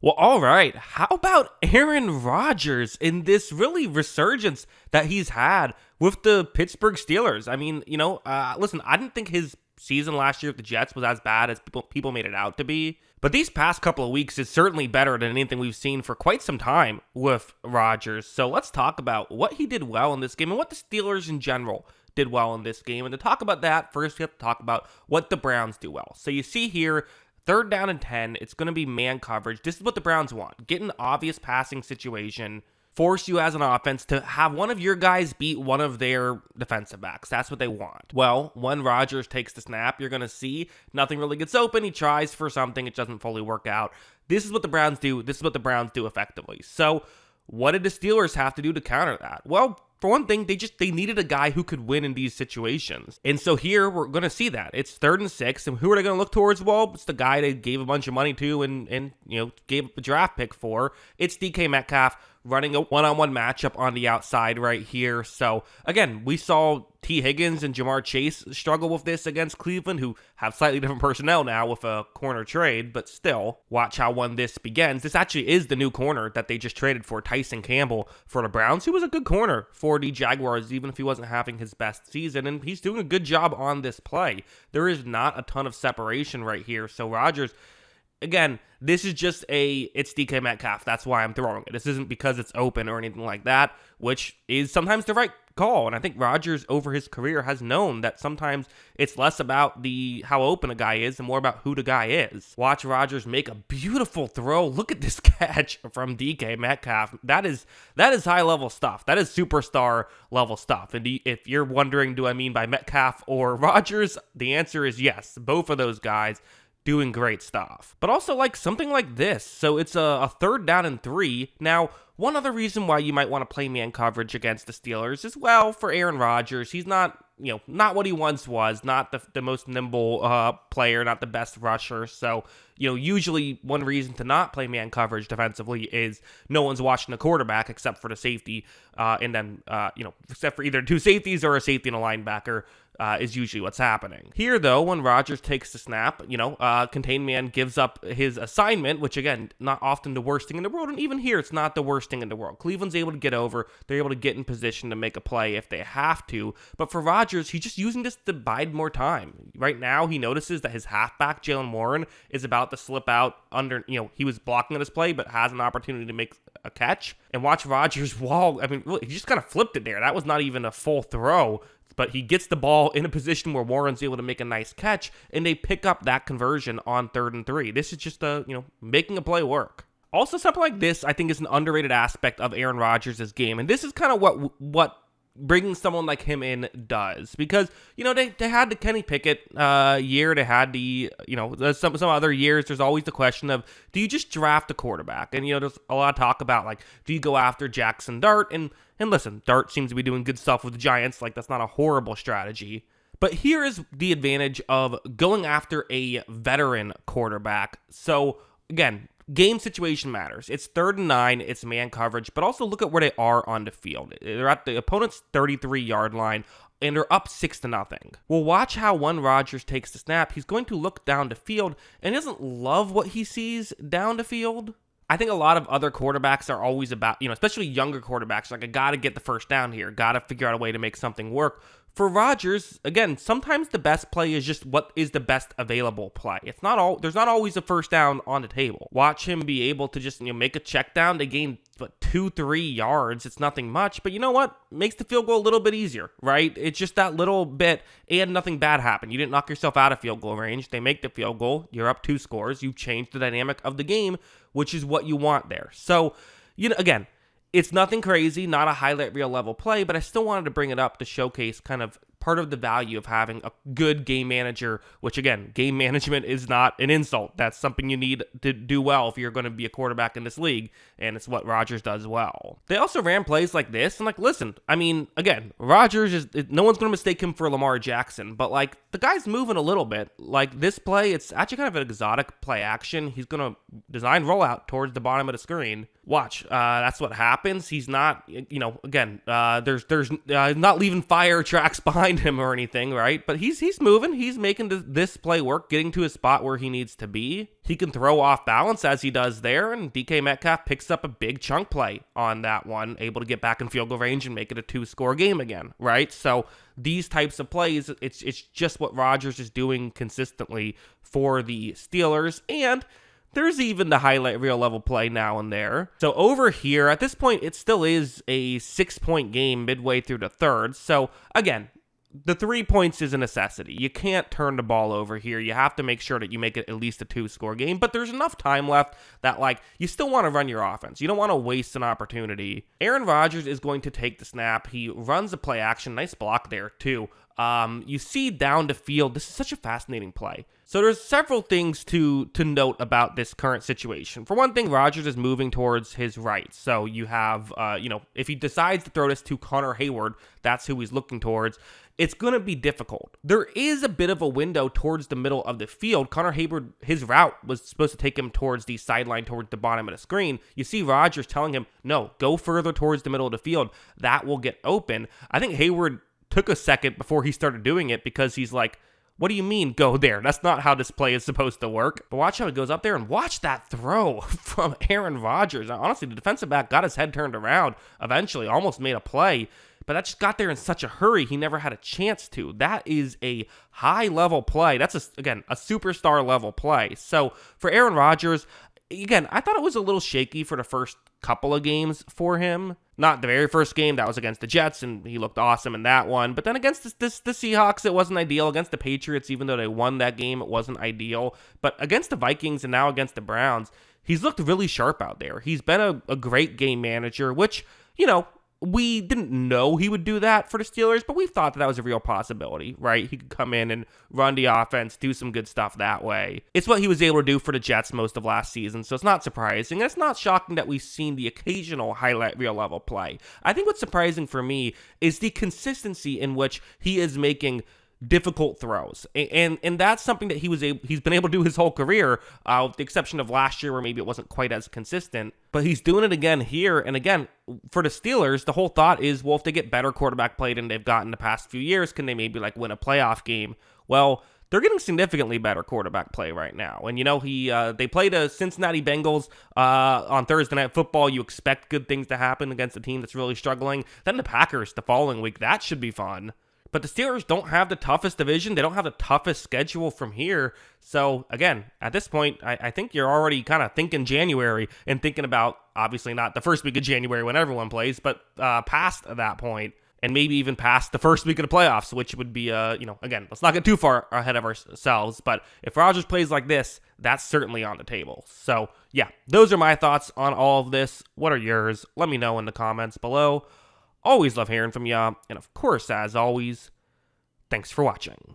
Well, all right. How about Aaron Rodgers in this really resurgence that he's had with the Pittsburgh Steelers? I mean, listen, I didn't think his season last year with the Jets was as bad as people made it out to be. But these past couple of weeks is certainly better than anything we've seen for quite some time with Rodgers. So let's talk about what he did well in this game and what the Steelers in general did well in this game. And to talk about that, first we have to talk about what the Browns do well. So you see here, 3rd down and 10, it's going to be man coverage. This is what the Browns want. Get an obvious passing situation. Force you as an offense to have one of your guys beat one of their defensive backs. That's what they want. Well, when Rodgers takes the snap, you're going to see nothing really gets open. He tries for something. It doesn't fully work out. This is what the Browns do. This is what the Browns do effectively. So what did the Steelers have to do to counter that? Well, for one thing, they needed a guy who could win in these situations. And so here we're going to see that. It's 3rd and 6, and who are they going to look towards? Well, it's the guy they gave a bunch of money to and gave a draft pick for. It's DK Metcalf running a one-on-one matchup on the outside right here. So again, we saw T. Higgins and Jamar Chase struggle with this against Cleveland, who have slightly different personnel now with a corner trade, but still, watch how when this begins. This actually is the new corner that they just traded for, Tyson Campbell, for the Browns, who was a good corner for the Jaguars, even if he wasn't having his best season, and he's doing a good job on this play. There is not a ton of separation right here, so Rodgers, again, this is just it's DK Metcalf. That's why I'm throwing it. This isn't because it's open or anything like that, which is sometimes the right call. And I think Rodgers over his career has known that sometimes it's less about how open a guy is and more about who the guy is. Watch Rodgers make a beautiful throw. Look at this catch from DK Metcalf. That is high level stuff. That is superstar level stuff. And if you're wondering, do I mean by Metcalf or Rodgers? The answer is yes. Both of those guys doing great stuff. But also like something like this. So it's a 3rd down and 3. Now, one other reason why you might want to play man coverage against the Steelers is, well, for Aaron Rodgers, he's not what he once was, not the most nimble player, not the best rusher. So, usually one reason to not play man coverage defensively is no one's watching the quarterback except for the safety, and then, except for either 2 safeties or a safety and a linebacker. Is usually what's happening. Here, though, when Rodgers takes the snap, contained man gives up his assignment, which, again, not often the worst thing in the world, and even here, it's not the worst thing in the world. Cleveland's able to get over. They're able to get in position to make a play if they have to. But for Rodgers, he's just using this to bide more time. Right now, he notices that his halfback, Jalen Warren, is about to slip out under, he was blocking on his play, but has an opportunity to make a catch. And watch Rodgers wall. I mean, really, he just kind of flipped it there. That was not even a full throw. But he gets the ball in a position where Warren's able to make a nice catch, and they pick up that conversion on 3rd and 3. This is just making a play work. Also, something like this, I think, is an underrated aspect of Aaron Rodgers' game, and this is kind of what bringing someone like him in does, because they had the Kenny Pickett year, they had the some other years. There's always the question of, do you just draft a quarterback? And there's a lot of talk about, like, do you go after Jackson Dart? And listen, Dart seems to be doing good stuff with the Giants. Like, that's not a horrible strategy. But here is the advantage of going after a veteran quarterback. So again, game situation matters. It's 3rd and 9. It's man coverage. But also look at where they are on the field. They're at the opponent's 33-yard line, and they're up 6-0. Well, watch how when Rodgers takes the snap, he's going to look down the field, and he doesn't love what he sees down the field. I think a lot of other quarterbacks are always about, especially younger quarterbacks, like, I got to get the first down here, got to figure out a way to make something work. For Rodgers, again, sometimes the best play is just what is the best available play. There's not always a first down on the table. Watch him be able to just make a check down to gain 2-3 yards. It's nothing much, but you know what? Makes the field goal a little bit easier, right? It's just that little bit, and nothing bad happened. You didn't knock yourself out of field goal range. They make the field goal. You're up 2 scores. You changed the dynamic of the game, which is what you want there. So, again, it's nothing crazy, not a highlight reel level play, but I still wanted to bring it up to showcase kind of part of the value of having a good game manager, which, again, game management is not an insult. That's something you need to do well if you're going to be a quarterback in this league, and it's what Rodgers does well. They also ran plays like this, and, listen, I mean, again, Rodgers no one's going to mistake him for Lamar Jackson, but, the guy's moving a little bit. This play, it's actually kind of an exotic play action. He's going to design rollout towards the bottom of the screen. Watch, that's what happens. He's not, again, there's not leaving fire tracks behind behind him or anything, right? But he's moving. He's making this play work, getting to a spot where he needs to be. He can throw off balance as he does there, and DK Metcalf picks up a big chunk play on that one, able to get back in field goal range and make it a 2-score game again, right? So these types of plays, it's just what Rodgers is doing consistently for the Steelers, and there's even the highlight reel level play now and there. So over here, at this point, it still is a 6-point game midway through the third. So again, the 3 points is a necessity. You can't turn the ball over here. You have to make sure that you make it at least a 2-score game, but there's enough time left that, like, you still want to run your offense. You don't want to waste an opportunity. Aaron Rodgers is going to take the snap. He runs a play action. Nice block there, too. You see down the field. This is such a fascinating play. So there's several things to note about this current situation. For one thing, Rodgers is moving towards his right. So you have, if he decides to throw this to Connor Hayward, that's who he's looking towards. It's going to be difficult. There is a bit of a window towards the middle of the field. Connor Hayward, his route was supposed to take him towards the sideline, towards the bottom of the screen. You see Rodgers telling him, no, go further towards the middle of the field. That will get open. I think Hayward took a second before he started doing it because he's like, what do you mean go there? That's not how this play is supposed to work. But watch how he goes up there and watch that throw from Aaron Rodgers. Now, honestly, the defensive back got his head turned around eventually, almost made a play. But that just got there in such a hurry, he never had a chance to. That is a high-level play. That's, again, a superstar-level play. So for Aaron Rodgers, again, I thought it was a little shaky for the first couple of games for him. Not the very first game, that was against the Jets, and he looked awesome in that one. But then against the Seahawks, it wasn't ideal. Against the Patriots, even though they won that game, it wasn't ideal. But against the Vikings and now against the Browns, he's looked really sharp out there. He's been a great game manager, which, we didn't know he would do that for the Steelers, but we thought that was a real possibility, right? He could come in and run the offense, do some good stuff that way. It's what he was able to do for the Jets most of last season, so it's not surprising. It's not shocking that we've seen the occasional highlight reel level play. I think what's surprising for me is the consistency in which he is making difficult throws, and that's something that he's been able to do his whole career, with the exception of last year where maybe it wasn't quite as consistent. But he's doing it again here, and again for the Steelers, the whole thought is, well, if they get better quarterback play than they've gotten the past few years, can they maybe like win a playoff game? Well, they're getting significantly better quarterback play right now. And, they played the Cincinnati Bengals on Thursday Night Football. You expect good things to happen against a team that's really struggling. Then the Packers the following week. That should be fun. But the Steelers don't have the toughest division. They don't have the toughest schedule from here. So, again, at this point, I think you're already kind of thinking January and thinking about, obviously not the first week of January when everyone plays, but past that point, and maybe even past the first week of the playoffs, which would be, again, let's not get too far ahead of ourselves. But if Rodgers plays like this, that's certainly on the table. So, yeah, those are my thoughts on all of this. What are yours? Let me know in the comments below. Always love hearing from ya, and of course, as always, thanks for watching.